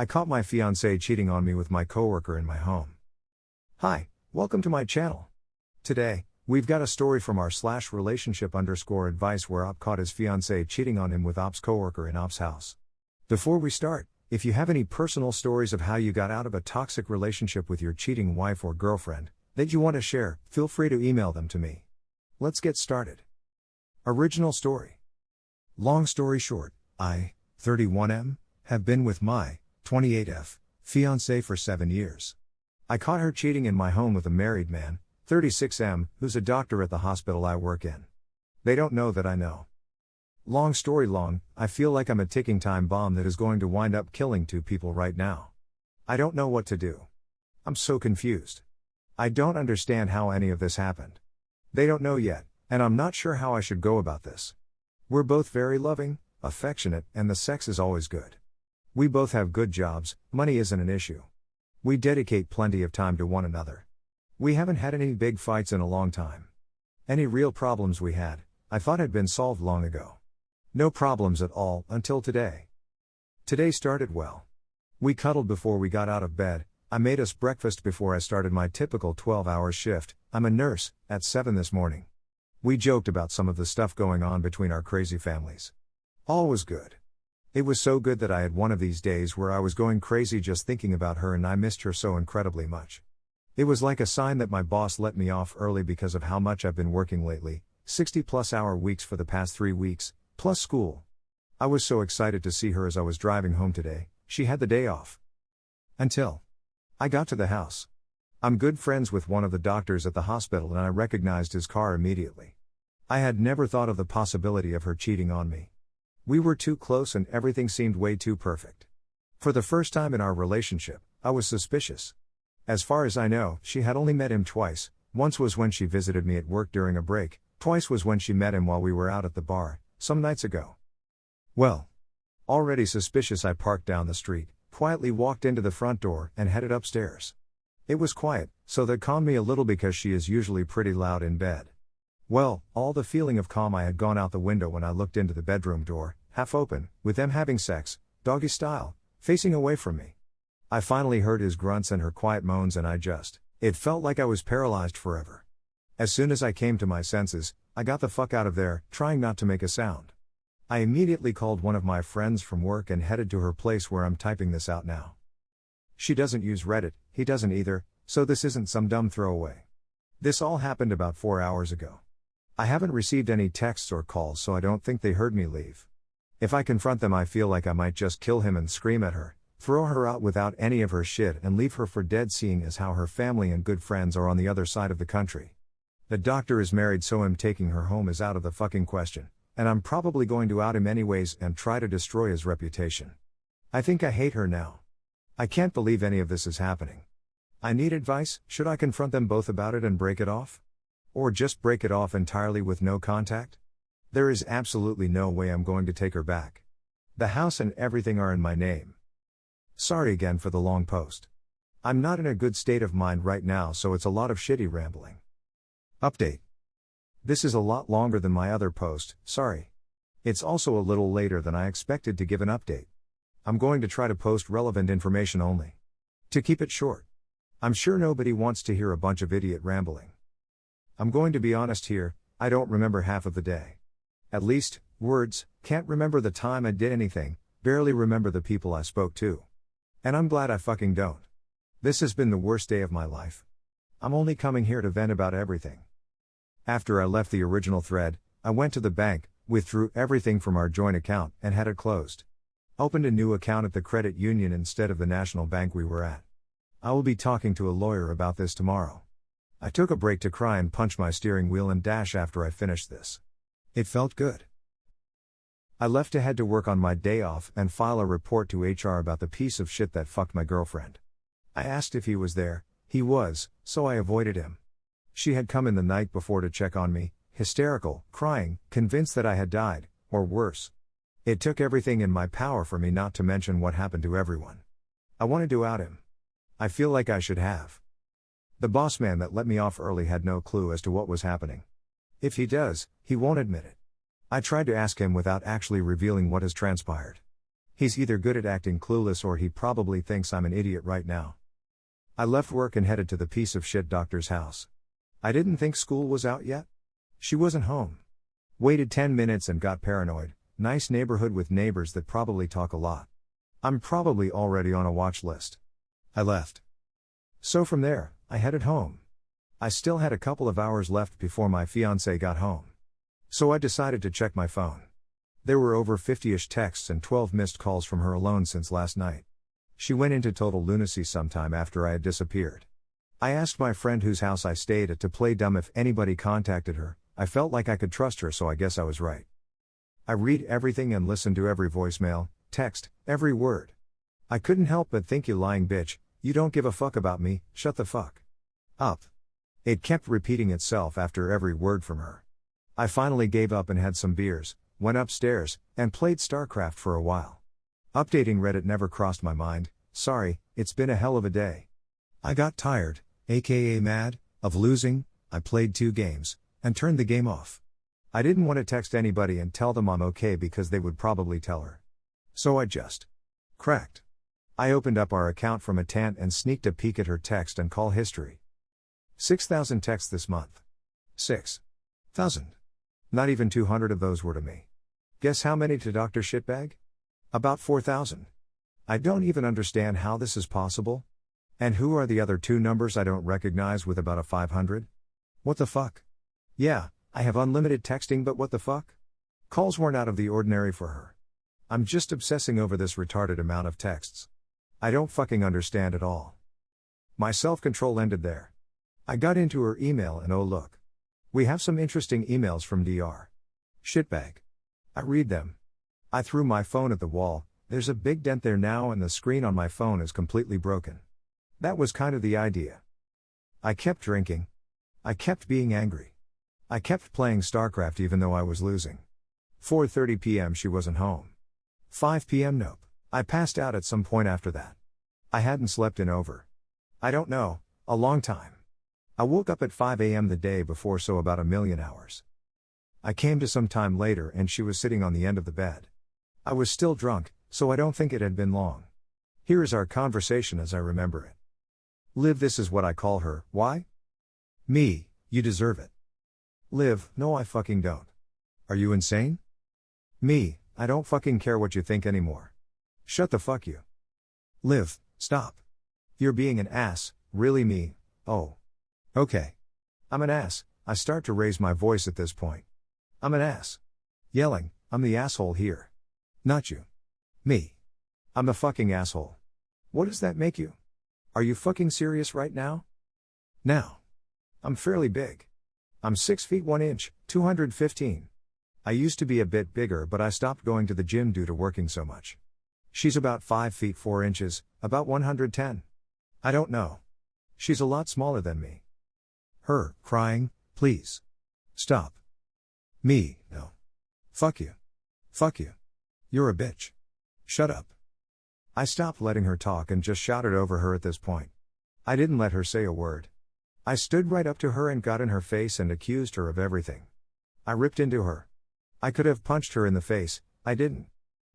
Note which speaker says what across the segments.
Speaker 1: I caught my fiancé cheating on me with my coworker in my home. Hi, welcome to my channel. Today, we've got a story from our /relationship_advice where Op caught his fiancé cheating on him with Op's coworker in Op's house. Before we start, if you have any personal stories of how you got out of a toxic relationship with your cheating wife or girlfriend that you want to share, feel free to email them to me. Let's get started. Original story. Long story short, I, 31M, have been with my 28F fiancé for 7 years. I caught her cheating in my home with a married man, 36M, who's a doctor at the hospital I work in. They don't know that I know. Long story long, I feel like I'm a ticking time bomb that is going to wind up killing 2 people right now. I don't know what to do. I'm so confused. I don't understand how any of this happened. They don't know yet, and I'm not sure how I should go about this. We're both very loving, affectionate, and the sex is always good. We both have good jobs, money isn't an issue. We dedicate plenty of time to one another. We haven't had any big fights in a long time. Any real problems we had, I thought had been solved long ago. No problems at all, until today. Today started well. We cuddled before we got out of bed, I made us breakfast before I started my typical 12-hour shift, I'm a nurse, at 7 this morning. We joked about some of the stuff going on between our crazy families. All was good. It was so good that I had one of these days where I was going crazy just thinking about her and I missed her so incredibly much. It was like a sign that my boss let me off early because of how much I've been working lately, 60+ hour weeks for the past 3 weeks, plus school. I was so excited to see her as I was driving home today, she had the day off. Until I got to the house. I'm good friends with one of the doctors at the hospital and I recognized his car immediately. I had never thought of the possibility of her cheating on me. We were too close and everything seemed way too perfect. For the first time in our relationship, I was suspicious. As far as I know, she had only met him twice. Once was when she visited me at work during a break, twice was when she met him while we were out at the bar, some nights ago. Well, already suspicious, I parked down the street, quietly walked into the front door, and headed upstairs. It was quiet, so that calmed me a little because she is usually pretty loud in bed. Well, all the feeling of calm I had gone out the window when I looked into the bedroom door, half open, with them having sex, doggy style, facing away from me. I finally heard his grunts and her quiet moans and it felt like I was paralyzed forever. As soon as I came to my senses, I got the fuck out of there, trying not to make a sound. I immediately called one of my friends from work and headed to her place where I'm typing this out now. She doesn't use Reddit, he doesn't either, so this isn't some dumb throwaway. This all happened about 4 hours ago. I haven't received any texts or calls, so I don't think they heard me leave. If I confront them, I feel like I might just kill him and scream at her, throw her out without any of her shit and leave her for dead, seeing as how her family and good friends are on the other side of the country. The doctor is married, so him taking her home is out of the fucking question, and I'm probably going to out him anyways and try to destroy his reputation. I think I hate her now. I can't believe any of this is happening. I need advice. Should I confront them both about it and break it off? Or just break it off entirely with no contact? There is absolutely no way I'm going to take her back. The house and everything are in my name. Sorry again for the long post. I'm not in a good state of mind right now, so it's a lot of shitty rambling. Update. This is a lot longer than my other post, sorry. It's also a little later than I expected to give an update. I'm going to try to post relevant information only. To keep it short. I'm sure nobody wants to hear a bunch of idiot rambling. I'm going to be honest here, I don't remember half of the day. At least, words, can't remember the time I did anything, barely remember the people I spoke to. And I'm glad I fucking don't. This has been the worst day of my life. I'm only coming here to vent about everything. After I left the original thread, I went to the bank, withdrew everything from our joint account, and had it closed. Opened a new account at the credit union instead of the national bank we were at. I will be talking to a lawyer about this tomorrow. I took a break to cry and punch my steering wheel and dash after I finished this. It felt good. I left to head to work on my day off and file a report to HR about the piece of shit that fucked my girlfriend. I asked if he was there, he was, so I avoided him. She had come in the night before to check on me, hysterical, crying, convinced that I had died, or worse. It took everything in my power for me not to mention what happened to everyone. I wanted to out him. I feel like I should have. The boss man that let me off early had no clue as to what was happening. If he does, he won't admit it. I tried to ask him without actually revealing what has transpired. He's either good at acting clueless or he probably thinks I'm an idiot right now. I left work and headed to the piece of shit doctor's house. I didn't think school was out yet. She wasn't home. Waited 10 minutes and got paranoid. Nice neighborhood with neighbors that probably talk a lot. I'm probably already on a watch list. I left. So from there, I headed home. I still had a couple of hours left before my fiancé got home. So I decided to check my phone. There were over 50-ish texts and 12 missed calls from her alone since last night. She went into total lunacy sometime after I had disappeared. I asked my friend whose house I stayed at to play dumb if anybody contacted her. I felt like I could trust her, so I guess I was right. I read everything and listen to every voicemail, text, every word. I couldn't help but think, you lying bitch, you don't give a fuck about me, shut the fuck up. It kept repeating itself after every word from her. I finally gave up and had some beers, went upstairs, and played StarCraft for a while. Updating Reddit never crossed my mind. Sorry, it's been a hell of a day. I got tired, aka mad, of losing. I played 2 games, and turned the game off. I didn't want to text anybody and tell them I'm okay because they would probably tell her. So I just cracked. I opened up our account from a tant and sneaked a peek at her text and call history. 6,000 texts this month. 6,000. Not even 200 of those were to me. Guess how many to Dr. Shitbag? About 4,000. I don't even understand how this is possible. And who are the other 2 numbers I don't recognize with about a 500? What the fuck? Yeah, I have unlimited texting, but what the fuck? Calls weren't out of the ordinary for her. I'm just obsessing over this retarded amount of texts. I don't fucking understand at all. My self-control ended there. I got into her email and oh look. We have some interesting emails from Dr. Shitbag. I read them. I threw my phone at the wall. There's a big dent there now and the screen on my phone is completely broken. That was kind of the idea. I kept drinking. I kept being angry. I kept playing StarCraft even though I was losing. 4:30 p.m. she wasn't home. 5 p.m. nope. I passed out at some point after that. I hadn't slept in over, I don't know, a long time. I woke up at 5 a.m. the day before, so about 1,000,000 hours. I came to some time later and she was sitting on the end of the bed. I was still drunk, so I don't think it had been long. Here is our conversation as I remember it. Liv, this is what I call her. Why? Me, you deserve it. Liv, no I fucking don't. Are you insane? Me, I don't fucking care what you think anymore. Shut the fuck you. Liv, stop. You're being an ass, really. Me, oh. Okay. I'm an ass. I start to raise my voice at this point. I'm an ass. Yelling, I'm the asshole here. Not you. Me. I'm the fucking asshole. What does that make you? Are you fucking serious right now? Now. I'm fairly big. I'm 6 feet 1 inch, 215. I used to be a bit bigger, but I stopped going to the gym due to working so much. She's about 5 feet 4 inches, about 110. I don't know. She's a lot smaller than me. Her, crying, please. Stop. Me, no. Fuck you. Fuck you. You're a bitch. Shut up. I stopped letting her talk and just shouted over her at this point. I didn't let her say a word. I stood right up to her and got in her face and accused her of everything. I ripped into her. I could have punched her in the face, I didn't.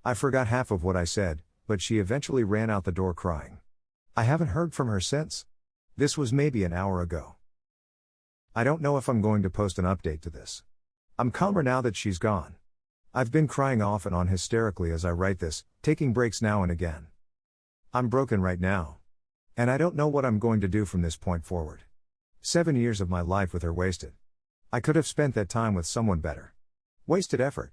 Speaker 1: I forgot half of what I said, but she eventually ran out the door crying. I haven't heard from her since. This was maybe an hour ago. I don't know if I'm going to post an update to this. I'm calmer now that she's gone. I've been crying off and on hysterically as I write this, taking breaks now and again. I'm broken right now. And I don't know what I'm going to do from this point forward. 7 years of my life with her wasted. I could have spent that time with someone better. Wasted effort.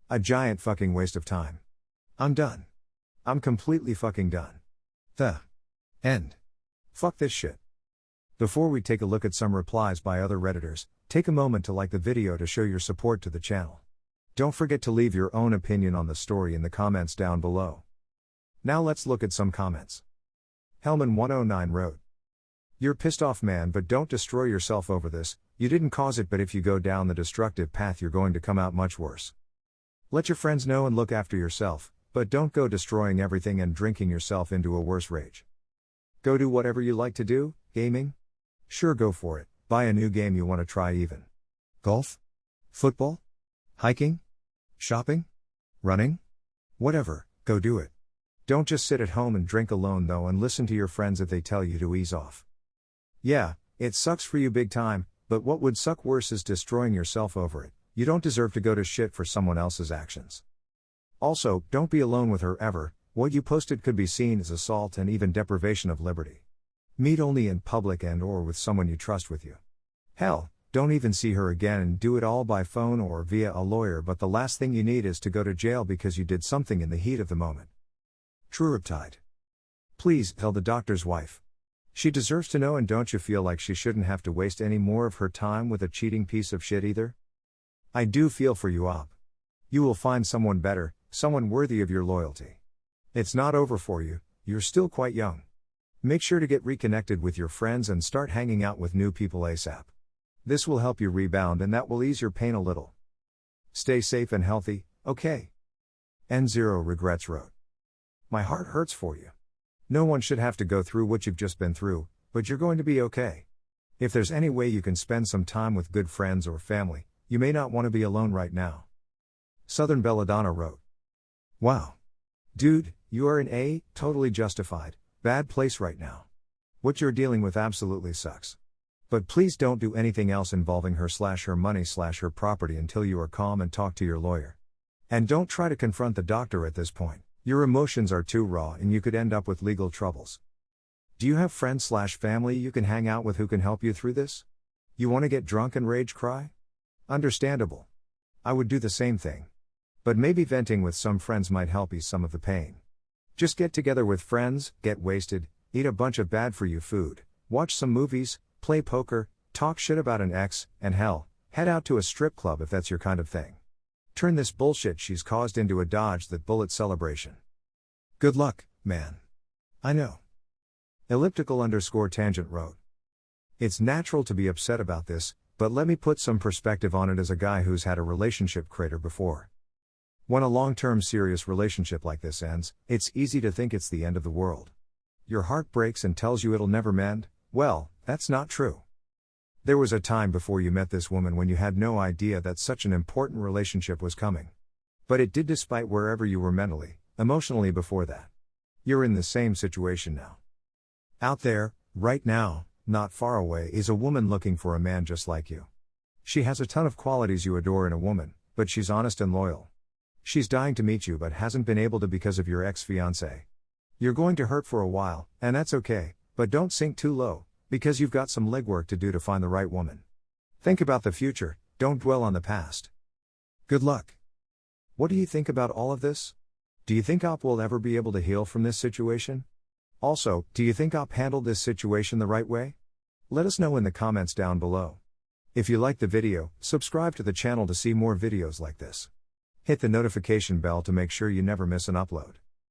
Speaker 1: A giant fucking waste of time. I'm done. I'm completely fucking done. The end. Fuck this shit. Before we take a look at some replies by other Redditors, take a moment to like the video to show your support to the channel. Don't forget to leave your own opinion on the story in the comments down below. Now let's look at some comments. Hellman109 wrote, "You're pissed off, man, but don't destroy yourself over this. You didn't cause it, but if you go down the destructive path you're going to come out much worse. Let your friends know and look after yourself, but don't go destroying everything and drinking yourself into a worse rage. Go do whatever you like to do, gaming? Sure, go for it, buy a new game you want to try even. Golf? Football? Hiking? Shopping? Running? Whatever, Go do it. Don't just sit at home and drink alone though and listen to your friends if they tell you to ease off. Yeah, it sucks for you big time, but what would suck worse is destroying yourself over it. You don't deserve to go to shit for someone else's actions. Also, don't be alone with her ever. What you posted could be seen as assault and even deprivation of liberty. Meet only in public and or with someone you trust with you. Hell, don't even see her again and do it all by phone or via a lawyer, but the last thing you need is to go to jail because you did something in the heat of the moment. True Riptide. Please tell the doctor's wife. She deserves to know, and don't you feel like she shouldn't have to waste any more of her time with a cheating piece of shit either? I do feel for you, Op. You will find someone better, someone worthy of your loyalty. It's not over for you, you're still quite young. Make sure to get reconnected with your friends and start hanging out with new people ASAP. This will help you rebound and that will ease your pain a little. Stay safe and healthy, okay? N0 Regrets wrote. My heart hurts for you. No one should have to go through what you've just been through, but you're going to be okay. If there's any way you can spend some time with good friends or family, you may not want to be alone right now. Southern Belladonna wrote. Wow. Dude, you are in a totally justified, bad place right now. What you're dealing with absolutely sucks. But please don't do anything else involving her/her money/her property until you are calm and talk to your lawyer. And don't try to confront the doctor at this point. Your emotions are too raw and you could end up with legal troubles. Do you have friends/family you can hang out with who can help you through this? You want to get drunk and rage cry? Understandable. I would do the same thing. But maybe venting with some friends might help ease some of the pain. Just get together with friends, get wasted, eat a bunch of bad for you food, watch some movies, play poker, talk shit about an ex, and hell, head out to a strip club if that's your kind of thing. Turn this bullshit she's caused into a dodge that bullet celebration. Good luck, man. I know. elliptical_tangent wrote. It's natural to be upset about this, but let me put some perspective on it as a guy who's had a relationship crater before. When a long-term serious relationship like this ends, it's easy to think it's the end of the world. Your heart breaks and tells you it'll never mend. Well, that's not true. There was a time before you met this woman when you had no idea that such an important relationship was coming. But it did, despite wherever you were mentally, emotionally before that. You're in the same situation now. Out there, right now, not far away, is a woman looking for a man just like you. She has a ton of qualities you adore in a woman, but she's honest and loyal. She's dying to meet you but hasn't been able to because of your ex-fiancé. You're going to hurt for a while, and that's okay, but don't sink too low, because you've got some legwork to do to find the right woman. Think about the future, don't dwell on the past. Good luck. What do you think about all of this? Do you think Op will ever be able to heal from this situation? Also, do you think Op handled this situation the right way? Let us know in the comments down below. If you liked the video, subscribe to the channel to see more videos like this. Hit the notification bell to make sure you never miss an upload.